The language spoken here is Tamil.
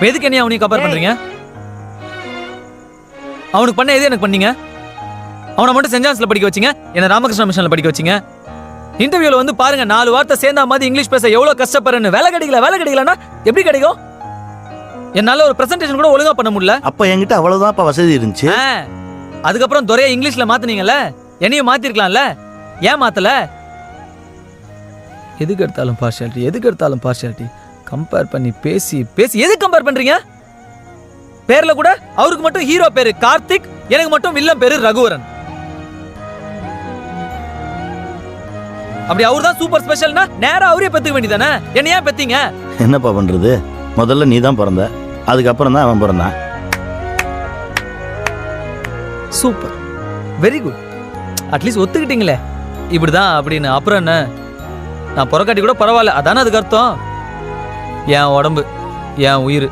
அப்ப எதுக்கு என்ன அவனையும் கம்பேர் பண்றீங்க? அவனுக்கு பண்ண எது எனக்கு பண்ணீங்க? அவனை மட்டும் சென்ட் ஜான்ஸ்ல படிக்க வச்சீங்க, என்ன ராமகிருஷ்ண மிஷன்ல படிக்க வச்சீங்க. இன்டர்வியூல வந்து பாருங்க 4 வார்த்தை சேர்ந்தா மாதிரி இங்கிலீஷ் பேச எவ்வளவு கஷ்டப்படுறேன்னு. வேலை கிடைக்கலன்னா எப்படி கிடைக்கும்? என்னால ஒரு பிரசன்டேஷன் கூட ஒழுங்கா பண்ண முடியல. அப்ப என்கிட்ட அவ்வளவுதான் வசதி இருந்துச்சு. அதுக்கப்புறம் துறையா இங்கிலீஷ்ல மாத்துனீங்கல்ல, என்னையும் மாத்திருக்கலாம்ல. ஏன் மாத்தல? எதுக்கு எடுத்தாலும் பார்ஷியாலிட்டி கம்பேர் பண்ணி பேசி எதுக்கு கம்பேர் பண்றீங்க? பேர்ல கூட அவருக்கு மட்டும் ஹீரோ பேரு கார்த்திக், எனக்கு மட்டும் வில்லன் பேரு ரகுவரன். அப்படி அவர்தான் சூப்பர் ஸ்பெஷல்னா நேரா அவரே பெத்துக்க வேண்டியதானே, என்ன ஏன் பெத்தீங்க? என்னப்பா பண்றது, முதல்ல நீ தான் பிறந்த, அதுக்கப்புறம் தான் அவன் பிறந்தான். Super, very good. அட்லீஸ்ட் ஒத்துக்கிட்டீங்களே இப்படிதான் அப்படின்னு. அப்புறம் என்ன, நான் புறக்காட்டி கூட பரவாயில்ல, அதானே அதுக்கு அர்த்தம். என் உடம்பு, என் உயிர்.